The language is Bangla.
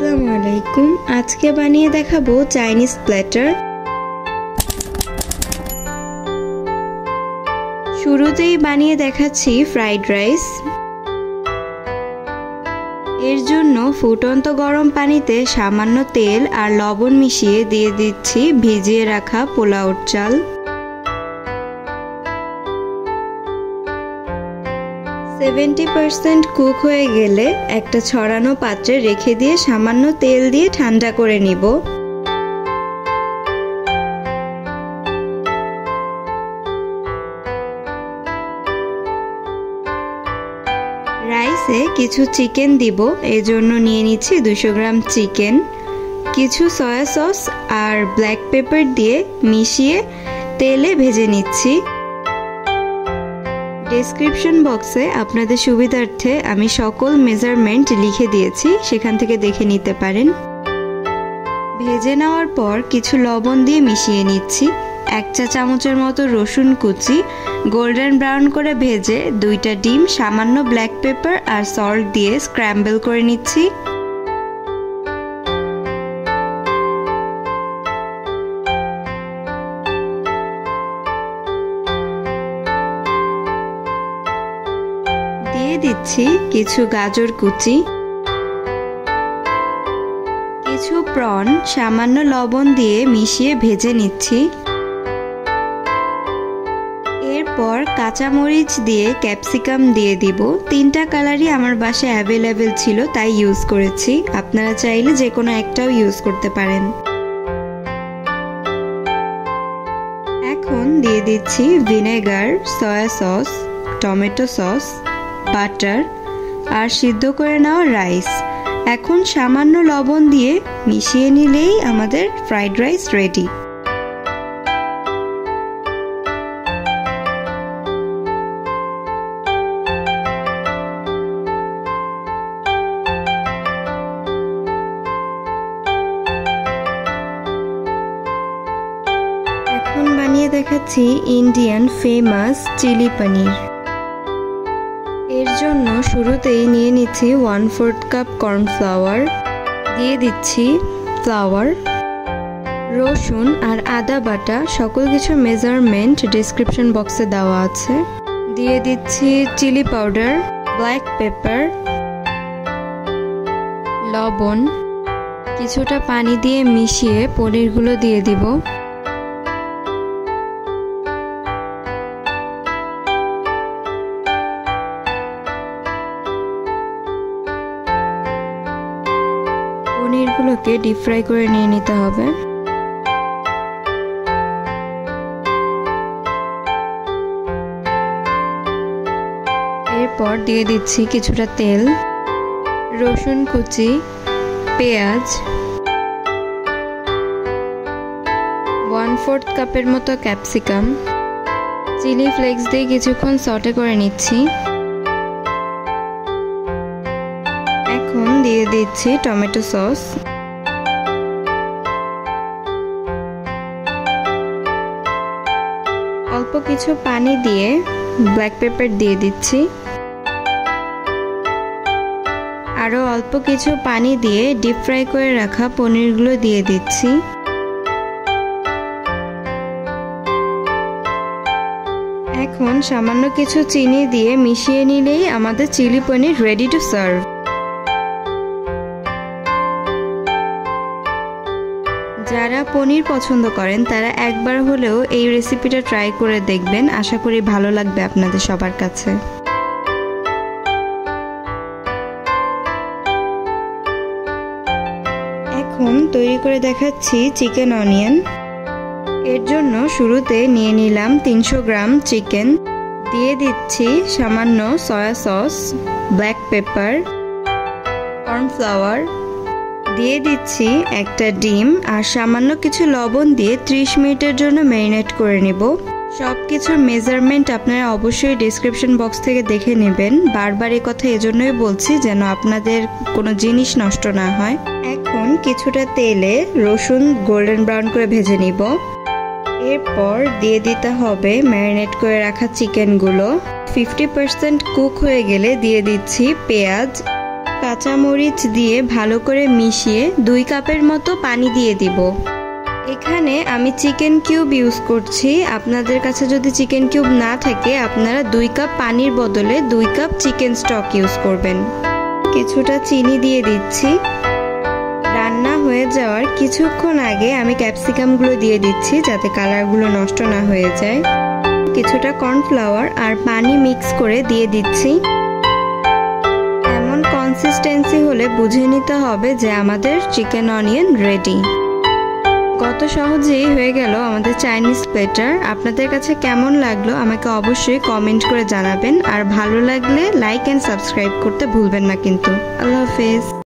আসসালামু আলাইকুম। আজকে বানিয়ে দেখাবো চাইনিজ প্ল্যাটার। শুরুতেই বানিয়ে দেখাচ্ছি ফ্রাইড রাইস। এর জন্য ফুটন্ত গরম পানিতে সামান্য তেল আর লবণ মিশিয়ে দিয়ে দিচ্ছি ভিজিয়ে রাখা পোলাওর চাল। 70% কুক হয়ে গেলে একটা ছড়ানো পাত্রে রেখে দিয়ে সামান্য তেল দিয়ে ঠান্ডা করে নিব। রাইসে কিছু চিকেন দিব, এজন্য নিয়ে নিচ্ছি 200 গ্রাম চিকেন। কিছু সয়া সস আর ব্ল্যাক পেপার দিয়ে মিশিয়ে তেলে ভেজে নিচ্ছি। ডেসক্রিপশন বক্সে আপনাদের সুবিধার্থে আমি সকল মেজারমেন্ট লিখে দিয়েছি, সেখান থেকে দেখে নিতে পারেন। ভেজে নেওয়ার পর কিছু লবণ দিয়ে মিশিয়ে নিচ্ছি। 1 চা চামচের মতো রসুন কুচি গোল্ডেন ব্রাউন করে ভেজে 2টা ডিম সামান্য ব্ল্যাক পেপার আর সল্ট দিয়ে স্ক্র্যাম্বল করে নিচ্ছি। দিয়ে দিচ্ছি কিছু গাজর কুচি, কিছু প্রন সামান্য লবণ দিয়ে মিশিয়ে ভেজে নিচ্ছি। এরপর কাঁচামরিচ দিয়ে ক্যাপসিকাম দিয়ে দিব। 3টা কালারই আমার বাসায় অ্যাভেলেবেল ছিল, তাই ইউজ করেছি। আপনারা চাইলে যে কোনো একটাও ইউজ করতে পারেন। এখন দিয়ে দিচ্ছি vinegar, soya sauce, tomato sauce, butter আর সিদ্ধ করে নেওয়া রাইস। এখন সামান্য লবণ দিয়ে মিশিয়ে নিলেই আমাদের ফ্রাইড রাইস রেডি। এখন বানিয়ে দেখাচ্ছি ইন্ডিয়ান ফেমাস চিলি পনির। এর জন্য শুরুতেই নিয়ে নিচ্ছি 1/4 কাপ কর্নফ্লাওয়ার, দিয়ে দিচ্ছি ফ্লাওয়ার, রসুন আর আদা বাটা, সকল কিছু মেজারমেন্ট ডেসক্রিপশন বক্সে দেওয়া আছে। দিয়ে দিচ্ছি চিলি পাউডার, ব্ল্যাক পেপার, লবণ। কিছুটা পানি দিয়ে মিশিয়ে পনিরগুলো দিয়ে দিব। পনিরগুলোকে ডিপ ফ্রাই করে নিয়ে নিতে হবে। এরপর দিয়ে দিচ্ছি কিছুটা তেল, রসুন কুচি, পেঁয়াজ, 1/4 কাপের মতো ক্যাপসিকাম, চিলি ফ্লেক্স দিয়ে কিছুক্ষণ সটে করে নিচ্ছি। দিয়ে দিচ্ছি টমেটো সস, অল্প কিছু পানি দিয়ে ব্ল্যাক পেপার দিয়ে দিচ্ছি। আরো অল্প কিছু পানি দিয়ে ডিপ ফ্রাই করে রাখা পনিরগুলো দিয়ে দিচ্ছি। এখন সামান্য কিছু চিনি দিয়ে মিশিয়ে নিলেই আমাদের chilli paneer ready to serve. যারা পনির পছন্দ করেন তারা একবার হলেও এই রেসিপিটা ট্রাই করে দেখবেন, আশা করি ভালো লাগবে আপনাদের সবার কাছে। এখন তৈরি করে দেখাচ্ছি চিকেন অনিয়ন। এর জন্য শুরুতে নিয়ে নিলাম 300 গ্রাম চিকেন, দিয়ে দিচ্ছি সামান্য soya sauce, black pepper, cornflour, দিয়ে দিচ্ছি একটা ডিম আর সামান্য কিছু লবণ দিয়ে 30 মিনিটের জন্য ম্যারিনেট করে নিব। সবকিছুর মেজারমেন্ট আপনারা অবশ্যই ডেসক্রিপশন বক্স থেকে দেখে নেবেন। বারবার এই কথা এজন্যই বলছি যেন আপনাদের কোনো জিনিস নষ্ট না হয়। এখন কিছুটা তেলে রসুন গোল্ডেন ব্রাউন করে ভেজে নিব। এরপর দিয়ে দিতে হবে ম্যারিনেট করে রাখা চিকেনগুলো। 50% কুক হয়ে গেলে দিয়ে দিচ্ছি পেঁয়াজ, কাঁচামরিচ দিয়ে ভালো করে মিশিয়ে 2 কাপের মতো পানি দিয়ে দিব। এখানে আমি চিকেন কিউব ইউজ করছি। আপনাদের কাছে যদি চিকেন কিউব না থাকে আপনারা 2 কাপ পানির বদলে 2 কাপ চিকেন স্টক ইউজ করবেন। কিছুটা চিনি দিয়ে দিচ্ছি। রান্না হয়ে যাওয়ার কিছুক্ষণ আগে আমি ক্যাপসিকামগুলো দিয়ে দিচ্ছি যাতে কালারগুলো নষ্ট না হয়ে যায়। কিছুটা কর্নফ্লাওয়ার আর পানি মিক্স করে দিয়ে দিচ্ছি। এমন কনসিস্টেন্সি হলে বুঝে নিতে হবে যে আমাদের চিকেন অনিয়ন রেডি। কত সহজেই হয়ে গেল আমাদের চাইনিজ প্লেটার। আপনাদের কাছে কেমন লাগলো আমাকে অবশ্যই কমেন্ট করে জানাবেন, আর ভালো লাগলে লাইক অ্যান্ড সাবস্ক্রাইব করতে ভুলবেন না কিন্তু। আল্লাহ হাফেজ।